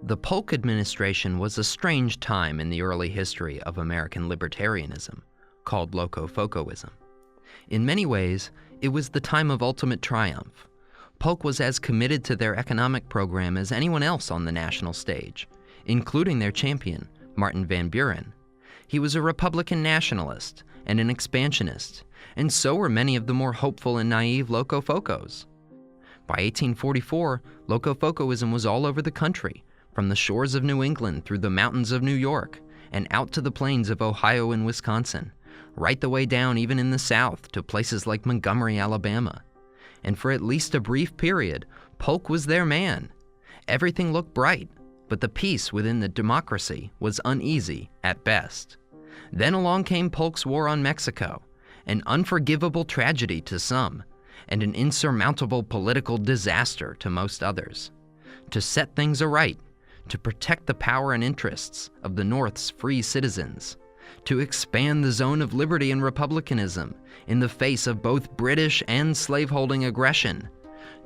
The Polk administration was a strange time in the early history of American libertarianism, called Locofocoism. In many ways, it was the time of ultimate triumph. Polk was as committed to their economic program as anyone else on the national stage, including their champion, Martin Van Buren. He was a Republican nationalist and an expansionist, and so were many of the more hopeful and naive Locofocos. By 1844, Locofocoism was all over the country, from the shores of New England through the mountains of New York and out to the plains of Ohio and Wisconsin, right the way down even in the South to places like Montgomery, Alabama. And for at least a brief period, Polk was their man. Everything looked bright, but the peace within the democracy was uneasy at best. Then along came Polk's war on Mexico, an unforgivable tragedy to some, and an insurmountable political disaster to most others. To set things aright, to protect the power and interests of the North's free citizens, to expand the zone of liberty and republicanism in the face of both British and slaveholding aggression,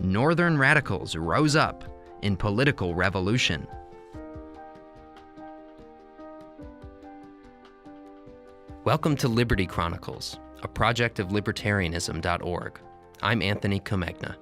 Northern radicals rose up in political revolution. Welcome to Liberty Chronicles, a project of Libertarianism.org. I'm Anthony Comegna.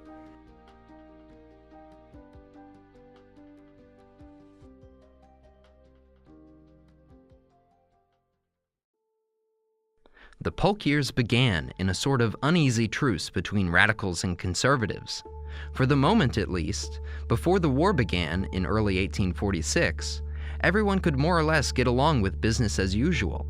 The Polk years began in a sort of uneasy truce between radicals and conservatives. For the moment, at least, before the war began in early 1846, everyone could more or less get along with business as usual.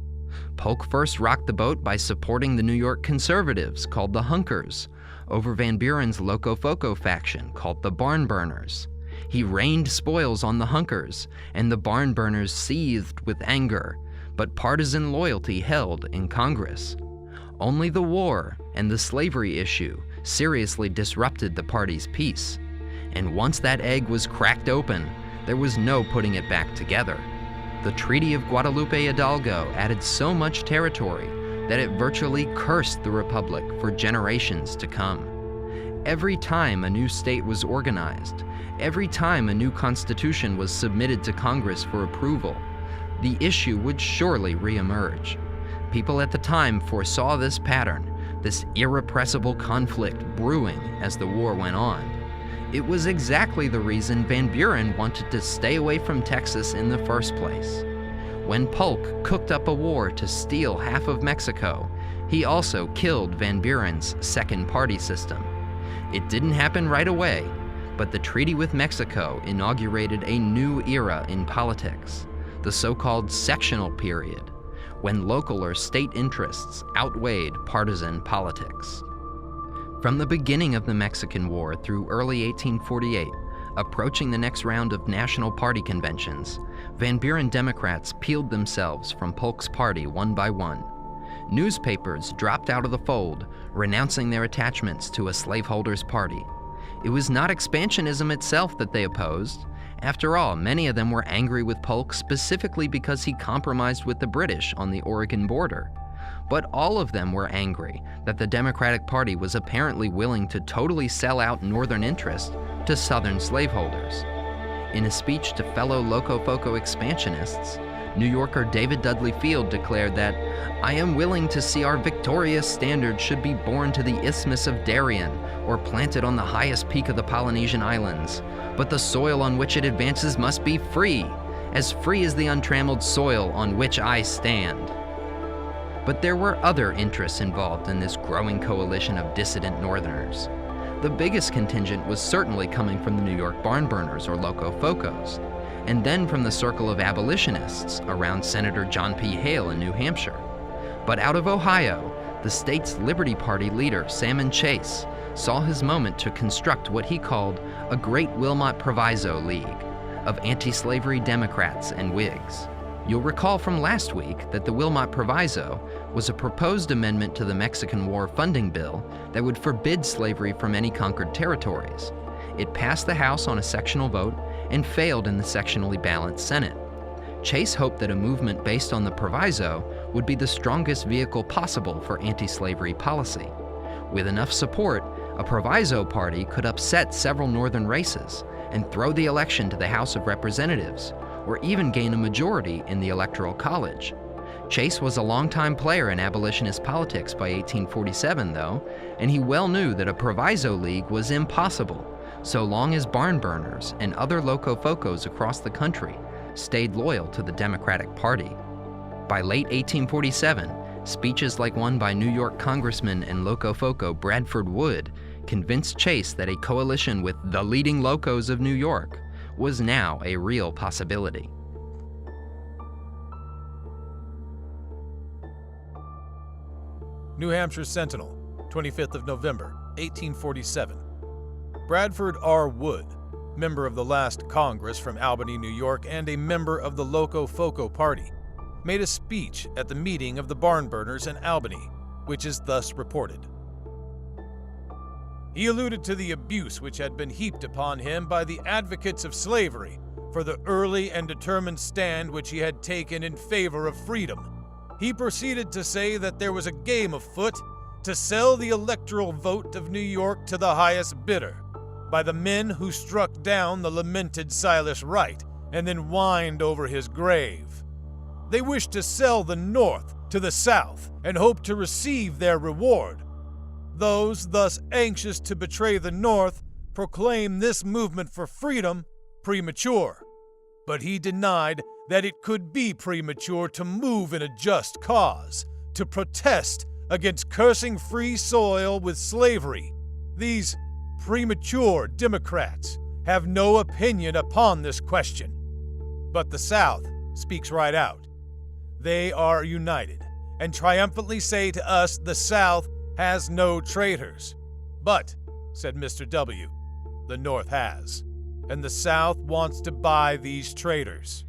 Polk first rocked the boat by supporting the New York conservatives, called the Hunkers, over Van Buren's Locofoco faction, called the Barn Burners. He rained spoils on the Hunkers, and the Barn Burners seethed with anger, but partisan loyalty held in Congress. Only the war and the slavery issue seriously disrupted the party's peace. And once that egg was cracked open, there was no putting it back together. The Treaty of Guadalupe Hidalgo added so much territory that it virtually cursed the Republic for generations to come. Every time a new state was organized, every time a new constitution was submitted to Congress for approval, the issue would surely reemerge. People at the time foresaw this pattern, this irrepressible conflict brewing as the war went on. It was exactly the reason Van Buren wanted to stay away from Texas in the first place. When Polk cooked up a war to steal half of Mexico, he also killed Van Buren's second party system. It didn't happen right away, but the treaty with Mexico inaugurated a new era in politics, the so-called sectional period, when local or state interests outweighed partisan politics. From the beginning of the Mexican War through early 1848, approaching the next round of national party conventions, Van Buren Democrats peeled themselves from Polk's party one by one. Newspapers dropped out of the fold, renouncing their attachments to a slaveholders' party. It was not expansionism itself that they opposed. After all, many of them were angry with Polk specifically because he compromised with the British on the Oregon border. But all of them were angry that the Democratic Party was apparently willing to totally sell out Northern interest to Southern slaveholders. In a speech to fellow Locofoco expansionists, New Yorker David Dudley Field declared that, "I am willing to see our victorious standard should be borne to the Isthmus of Darien or planted on the highest peak of the Polynesian Islands, but the soil on which it advances must be free as the untrammeled soil on which I stand." But there were other interests involved in this growing coalition of dissident Northerners. The biggest contingent was certainly coming from the New York Barn Burners or Locofocos, and then from the circle of abolitionists around Senator John P. Hale in New Hampshire. But out of Ohio, the state's Liberty Party leader, Salmon Chase, saw his moment to construct what he called a Great Wilmot Proviso League of anti-slavery Democrats and Whigs. You'll recall from last week that the Wilmot Proviso was a proposed amendment to the Mexican War funding bill that would forbid slavery from any conquered territories. It passed the House on a sectional vote and failed in the sectionally balanced Senate. Chase hoped that a movement based on the proviso would be the strongest vehicle possible for anti-slavery policy. With enough support, a proviso party could upset several northern races and throw the election to the House of Representatives, or even gain a majority in the Electoral College. Chase was a longtime player in abolitionist politics by 1847, though, and he well knew that a proviso league was impossible so long as barn burners and other locofocos across the country stayed loyal to the Democratic Party. By late 1847, speeches like one by New York Congressman and locofoco Bradford Wood convinced Chase that a coalition with the leading locos of New York was now a real possibility. New Hampshire Sentinel, 25th of November, 1847. Bradford R. Wood, member of the last Congress from Albany, New York, and a member of the Locofoco Party, made a speech at the meeting of the barn burners in Albany, which is thus reported. He alluded to the abuse which had been heaped upon him by the advocates of slavery for the early and determined stand which he had taken in favor of freedom. He proceeded to say that there was a game afoot to sell the electoral vote of New York to the highest bidder by the men who struck down the lamented Silas Wright and then whined over his grave. They wished to sell the North to the South and hoped to receive their reward. Those thus anxious to betray the North proclaimed this movement for freedom premature, but he denied that it could be premature to move in a just cause, to protest against cursing free soil with slavery. These premature Democrats have no opinion upon this question. But the South speaks right out. They are united and triumphantly say to us the South has no traitors. But, said Mr. W., the North has, and the South wants to buy these traitors.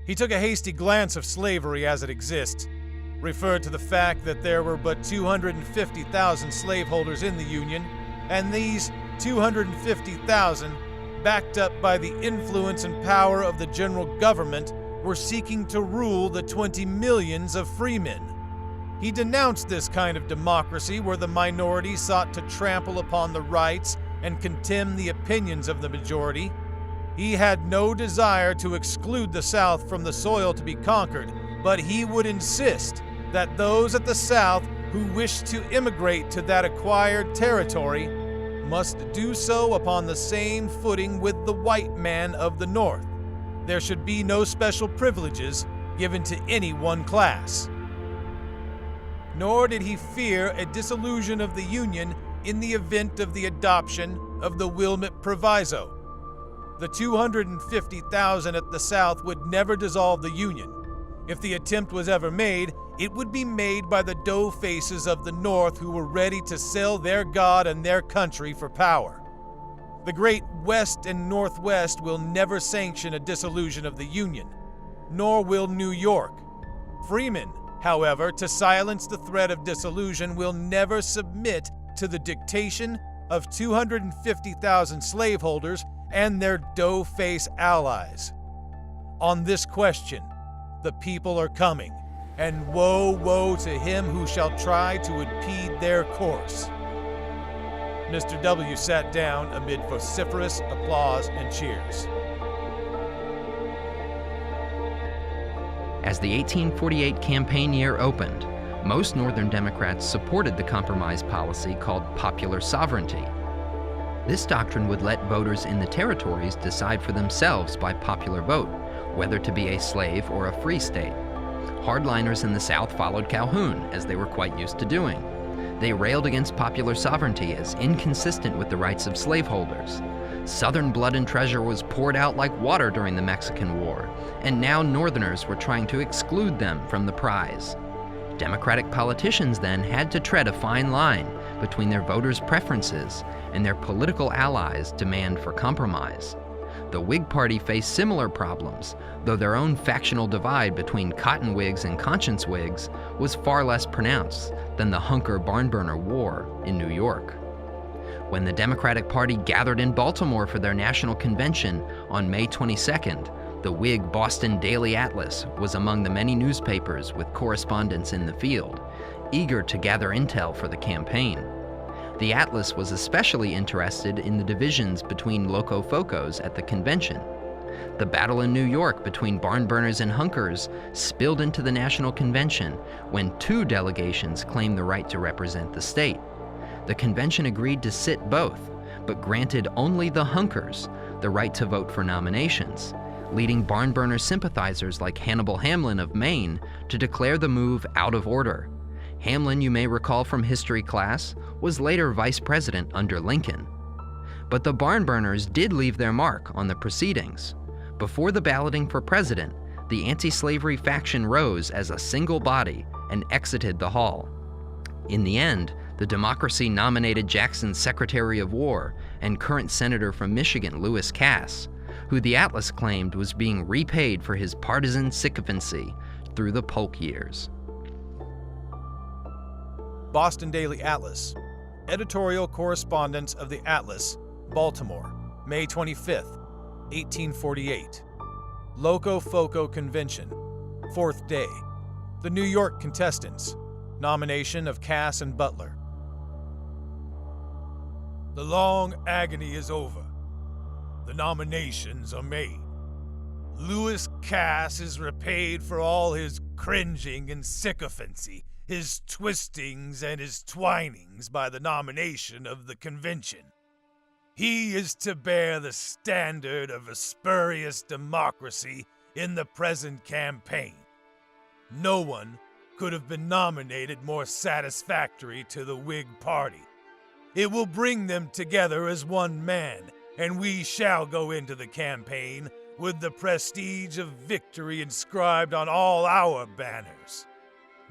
He took a hasty glance of slavery as it exists, referred to the fact that there were but 250,000 slaveholders in the Union, and these 250,000, backed up by the influence and power of the general government, were seeking to rule the 20 millions of freemen. He denounced this kind of democracy where the minority sought to trample upon the rights and contemn the opinions of the majority. He had no desire to exclude the South from the soil to be conquered, but he would insist that those at the South who wished to immigrate to that acquired territory must do so upon the same footing with the white man of the North. There should be no special privileges given to any one class. Nor did he fear a dissolution of the Union in the event of the adoption of the Wilmot Proviso. The 250,000 at the South would never dissolve the Union. If the attempt was ever made, it would be made by the dough-faces of the North who were ready to sell their God and their country for power. The great West and Northwest will never sanction a dissolution of the Union, nor will New York. Freemen, however, to silence the threat of dissolution, will never submit to the dictation of 250,000 slaveholders and their dough-face allies. On this question, the people are coming, and woe, woe to him who shall try to impede their course. Mr. W. sat down amid vociferous applause and cheers. As the 1848 campaign year opened, most Northern Democrats supported the compromise policy called popular sovereignty. This doctrine would let voters in the territories decide for themselves by popular vote whether to be a slave or a free state. Hardliners in the South followed Calhoun, as they were quite used to doing. They railed against popular sovereignty as inconsistent with the rights of slaveholders. Southern blood and treasure was poured out like water during the Mexican War, and now Northerners were trying to exclude them from the prize. Democratic politicians then had to tread a fine line between their voters' preferences and their political allies' demand for compromise. The Whig Party faced similar problems, though their own factional divide between Cotton Whigs and Conscience Whigs was far less pronounced than the Hunker-Barnburner War in New York. When the Democratic Party gathered in Baltimore for their national convention on May 22nd, the Whig Boston Daily Atlas was among the many newspapers with correspondents in the field, eager to gather intel for the campaign. The Atlas was especially interested in the divisions between locofocos at the convention. The battle in New York between barn burners and hunkers spilled into the National Convention when two delegations claimed the right to represent the state. The convention agreed to sit both, but granted only the hunkers the right to vote for nominations, leading barn burner sympathizers like Hannibal Hamlin of Maine to declare the move out of order. Hamlin, you may recall from history class, was later vice president under Lincoln. But the barn burners did leave their mark on the proceedings. Before the balloting for president, the anti-slavery faction rose as a single body and exited the hall. In the end, the Democracy nominated Jackson's Secretary of War and current Senator from Michigan, Lewis Cass, who the Atlas claimed was being repaid for his partisan sycophancy through the Polk years. Boston Daily Atlas. Editorial Correspondence of the Atlas, Baltimore, May 25, 1848. Loco-Foco Convention, 4th day. The New York contestants. Nomination of Cass and Butler. The long agony is over. The nominations are made. Lewis Cass is repaid for all his cringing and sycophancy, his twistings and his twinings by the nomination of the convention. He is to bear the standard of a spurious democracy in the present campaign. No one could have been nominated more satisfactory to the Whig Party. It will bring them together as one man, and we shall go into the campaign with the prestige of victory inscribed on all our banners.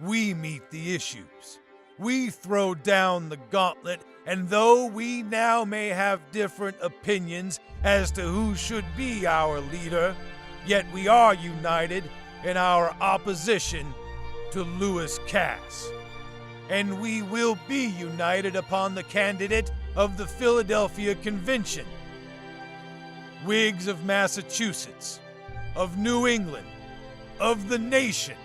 We meet the issues. We throw down the gauntlet, and though we now may have different opinions as to who should be our leader, yet we are united in our opposition to Lewis Cass. And we will be united upon the candidate of the Philadelphia Convention. Whigs of Massachusetts, of New England, of the nation,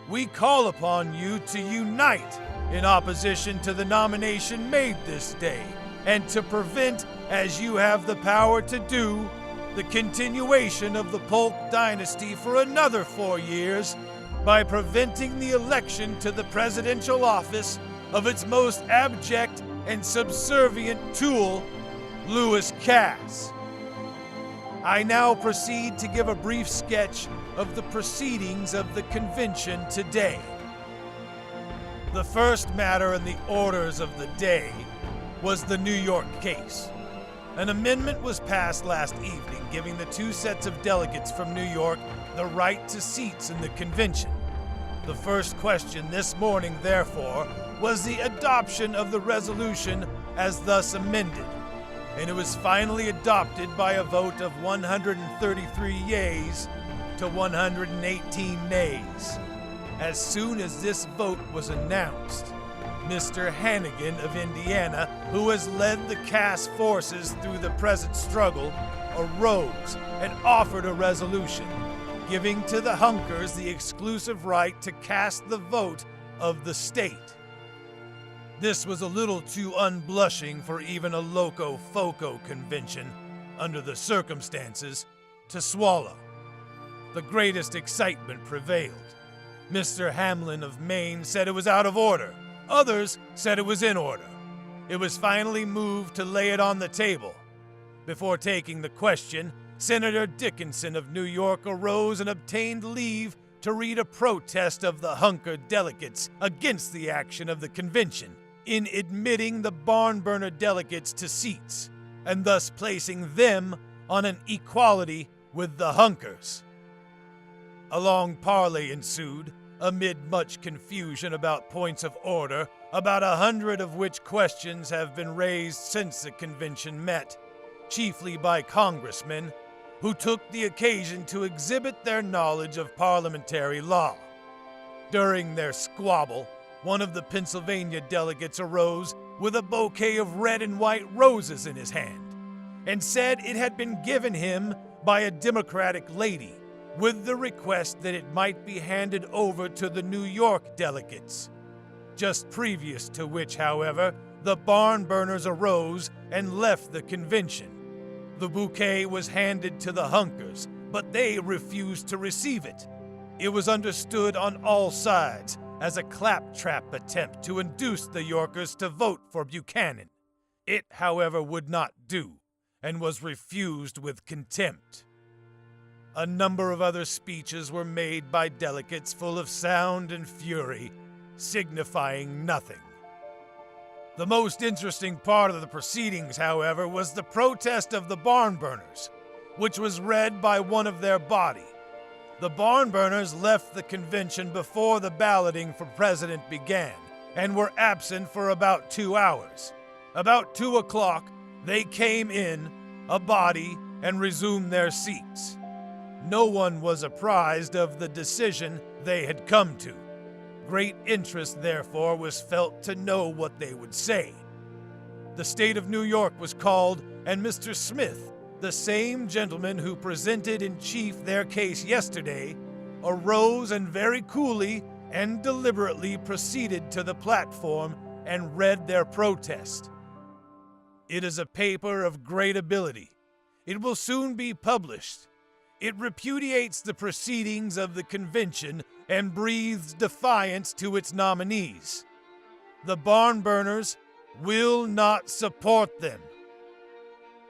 we call upon you to unite in opposition to the nomination made this day, and to prevent, as you have the power to do, the continuation of the Polk dynasty for another 4 years by preventing the election to the presidential office of its most abject and subservient tool, Lewis Cass. I now proceed to give a brief sketch of the proceedings of the convention today. The first matter in the orders of the day was the New York case. An amendment was passed last evening giving the two sets of delegates from New York the right to seats in the convention. The first question this morning, therefore, was the adoption of the resolution as thus amended, and it was finally adopted by a vote of 133 yeas to 118 nays. As soon as this vote was announced, Mr. Hannigan of Indiana, who has led the Cass forces through the present struggle, arose and offered a resolution, giving to the Hunkers the exclusive right to cast the vote of the state. This was a little too unblushing for even a Loco-Foco convention, under the circumstances, to swallow. The greatest excitement prevailed. Mr. Hamlin of Maine said it was out of order. Others said it was in order. It was finally moved to lay it on the table. Before taking the question, Senator Dickinson of New York arose and obtained leave to read a protest of the Hunker delegates against the action of the convention in admitting the barn burner delegates to seats, and thus placing them on an equality with the Hunkers. A long parley ensued, amid much confusion about points of order, about 100 of which questions have been raised since the convention met, chiefly by congressmen who took the occasion to exhibit their knowledge of parliamentary law. During their squabble, one of the Pennsylvania delegates arose with a bouquet of red and white roses in his hand, and said it had been given him by a Democratic lady, with the request that it might be handed over to the New York delegates. Just previous to which, however, the barn burners arose and left the convention. The bouquet was handed to the Hunkers, but they refused to receive it. It was understood on all sides as a claptrap attempt to induce the Yorkers to vote for Buchanan. It, however, would not do, and was refused with contempt. A number of other speeches were made by delegates full of sound and fury, signifying nothing. The most interesting part of the proceedings, however, was the protest of the barn burners, which was read by one of their body. The barn burners left the convention before the balloting for president began, and were absent for about 2 hours. About 2 o'clock, they came in, a body, and resumed their seats. No one was apprised of the decision they had come to. Great interest, therefore, was felt to know what they would say. The state of New York was called, and Mr. Smith, the same gentleman who presented in chief their case yesterday, arose and very coolly and deliberately proceeded to the platform and read their protest. It is a paper of great ability. It will soon be published. It repudiates the proceedings of the convention and breathes defiance to its nominees. The barn burners will not support them.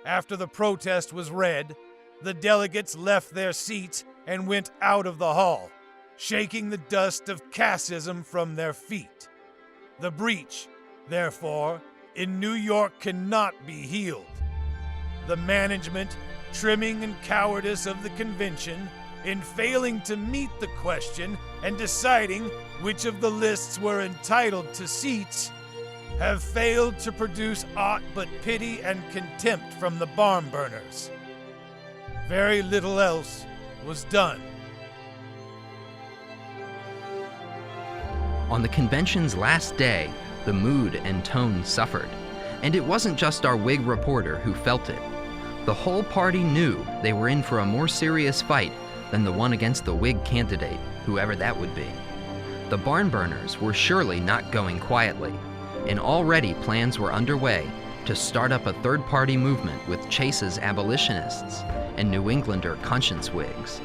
After the protest was read, the delegates left their seats and went out of the hall, shaking the dust of casteism from their feet. The breach, therefore, in New York cannot be healed. The management, trimming and cowardice of the convention, in failing to meet the question and deciding which of the lists were entitled to seats, have failed to produce aught but pity and contempt from the barn burners. Very little else was done. On the convention's last day, the mood and tone suffered, and it wasn't just our Whig reporter who felt it. The whole party knew they were in for a more serious fight than the one against the Whig candidate, whoever that would be. The barn burners were surely not going quietly, and already plans were underway to start up a third-party movement with Chase's abolitionists and New Englander conscience Whigs.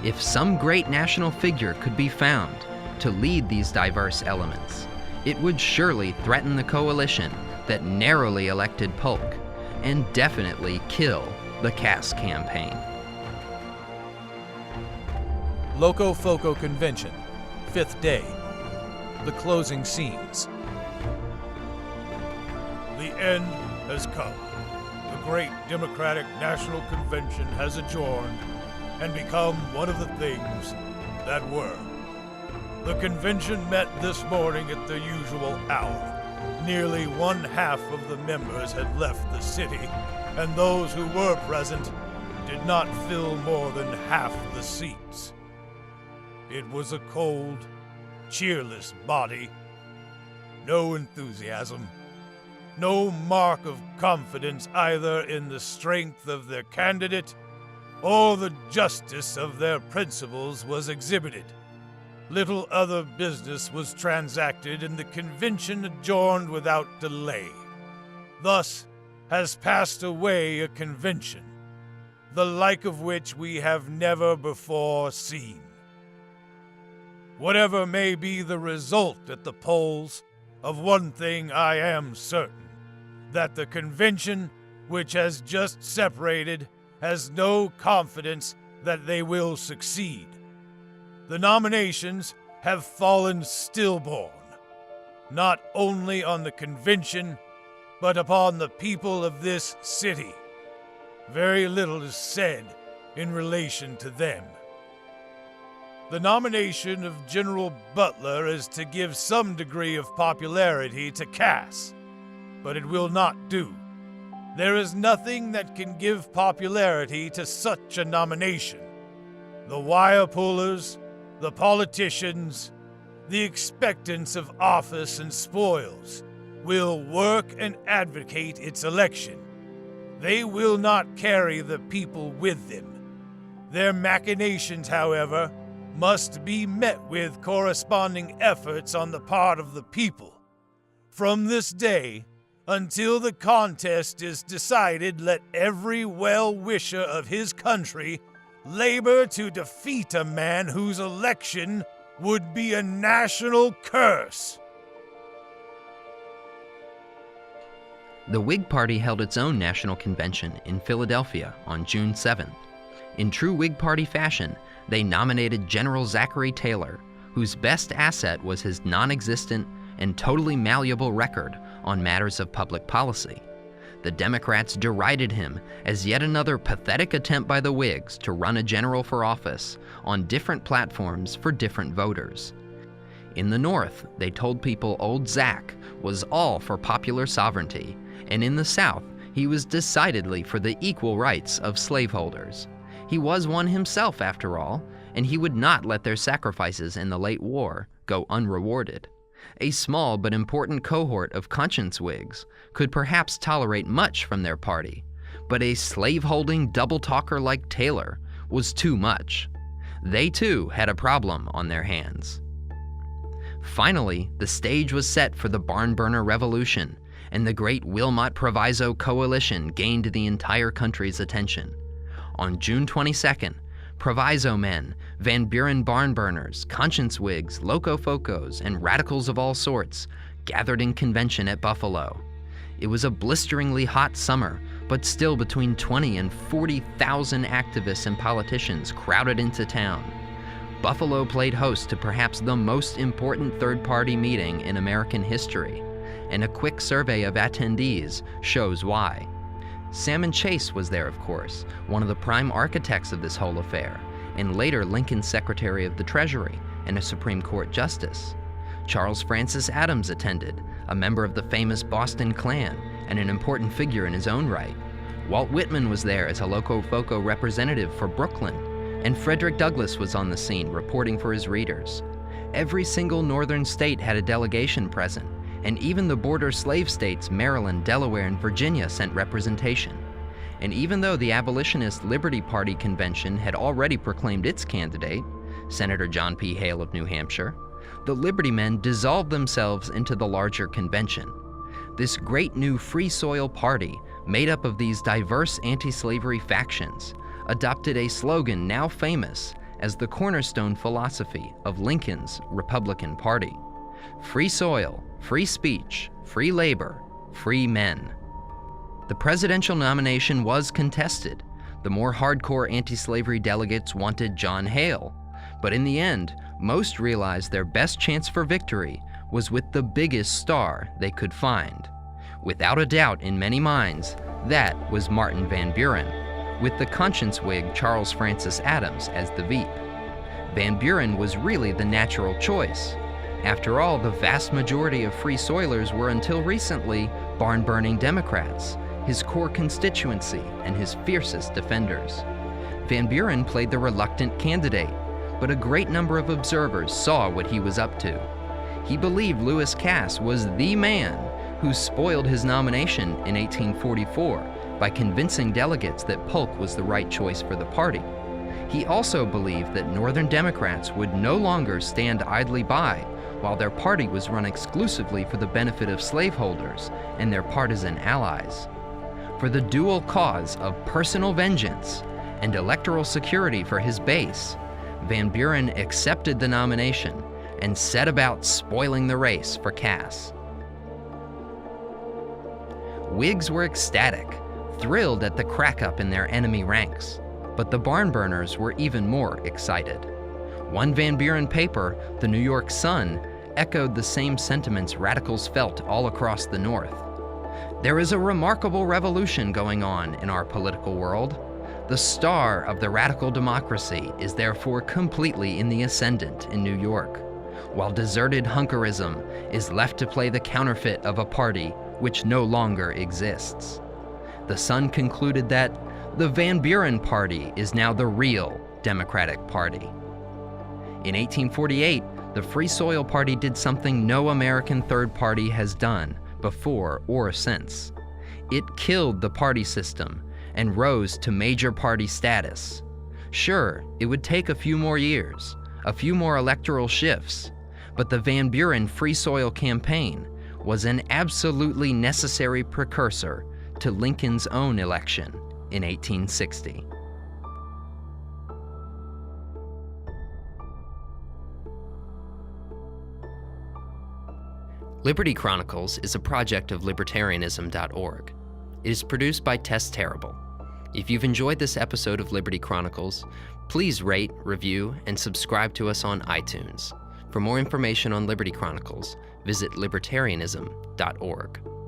If some great national figure could be found to lead these diverse elements, it would surely threaten the coalition that narrowly elected Polk and definitely kill the Cass campaign. Loco Foco Convention, 5th day. The closing scenes. The end has come. The great Democratic National Convention has adjourned and become one of the things that were. The convention met this morning at the usual hour. Nearly 1/2 of the members had left the city, and those who were present did not fill more than half the seats. It was a cold, cheerless body. No enthusiasm, no mark of confidence either in the strength of their candidate or the justice of their principles was exhibited. Little other business was transacted, and the convention adjourned without delay. Thus has passed away a convention, the like of which we have never before seen. Whatever may be the result at the polls, of one thing I am certain, that the convention, which has just separated, has no confidence that they will succeed. The nominations have fallen stillborn, not only on the convention, but upon the people of this city. Very little is said in relation to them. The nomination of General Butler is to give some degree of popularity to Cass, but it will not do. There is nothing that can give popularity to such a nomination. The wire pullers, the politicians, the expectants of office and spoils will work and advocate its election. They will not carry the people with them. Their machinations, however, must be met with corresponding efforts on the part of the people. From this day, Until the contest is decided, let every well-wisher of his country labor to defeat a man whose election would be a national curse. The Whig Party held its own national convention in Philadelphia on June 7th. In true Whig Party fashion, they nominated General Zachary Taylor, whose best asset was his non-existent and totally malleable record on matters of public policy. The Democrats derided him as yet another pathetic attempt by the Whigs to run a general for office on different platforms for different voters. In the North, they told people old Zach was all for popular sovereignty, and in the South, he was decidedly for the equal rights of slaveholders. He was one himself, after all, and he would not let their sacrifices in the late war go unrewarded. A small but important cohort of conscience Whigs could perhaps tolerate much from their party, but a slave-holding double-talker like Taylor was too much. They too had a problem on their hands. Finally, the stage was set for the Barn Burner Revolution, and the great Wilmot Proviso Coalition gained the entire country's attention. On June 22nd, Proviso men, Van Buren barn burners, conscience Whigs, locofocos, and radicals of all sorts gathered in convention at Buffalo. It was a blisteringly hot summer, but still between 20 and 40,000 activists and politicians crowded into town. Buffalo played host to perhaps the most important third-party meeting in American history, and a quick survey of attendees shows why. Salmon Chase was there, of course, one of the prime architects of this whole affair, and later Lincoln's Secretary of the Treasury and a Supreme Court Justice. Charles Francis Adams attended, a member of the famous Boston Klan and an important figure in his own right. Walt Whitman was there as a locofoco representative for Brooklyn, and Frederick Douglass was on the scene reporting for his readers. Every single northern state had a delegation present, and even the border slave states Maryland, Delaware, and Virginia sent representation. And even though the abolitionist Liberty Party convention had already proclaimed its candidate, Senator John P. Hale of New Hampshire, the Liberty men dissolved themselves into the larger convention. This great new Free Soil Party, made up of these diverse anti-slavery factions, adopted a slogan now famous as the cornerstone philosophy of Lincoln's Republican Party: free soil, free speech, free labor, free men. The presidential nomination was contested. The more hardcore anti-slavery delegates wanted John Hale, but in the end, most realized their best chance for victory was with the biggest star they could find. Without a doubt in many minds, that was Martin Van Buren, with the conscience Whig Charles Francis Adams as the Veep. Van Buren was really the natural choice. After all, the vast majority of Free Soilers were until recently barn-burning Democrats, his core constituency and his fiercest defenders. Van Buren played the reluctant candidate, but a great number of observers saw what he was up to. He believed Lewis Cass was the man who spoiled his nomination in 1844 by convincing delegates that Polk was the right choice for the party. He also believed that Northern Democrats would no longer stand idly by while their party was run exclusively for the benefit of slaveholders and their partisan allies. For the dual cause of personal vengeance and electoral security for his base, Van Buren accepted the nomination and set about spoiling the race for Cass. Whigs were ecstatic, thrilled at the crack-up in their enemy ranks, but the barn burners were even more excited. One Van Buren paper, the New York Sun, echoed the same sentiments radicals felt all across the North. There is a remarkable revolution going on in our political world. The star of the radical democracy is therefore completely in the ascendant in New York, while deserted hunkerism is left to play the counterfeit of a party which no longer exists. The Sun concluded that the Van Buren Party is now the real Democratic Party. In 1848, the Free Soil Party did something no American third party has done before or since. It killed the party system and rose to major party status. Sure, it would take a few more years, a few more electoral shifts, but the Van Buren Free Soil campaign was an absolutely necessary precursor to Lincoln's own election in 1860. Liberty Chronicles is a project of Libertarianism.org. It is produced by Tess Terrible. If you've enjoyed this episode of Liberty Chronicles, please rate, review, and subscribe to us on iTunes. For more information on Liberty Chronicles, visit Libertarianism.org.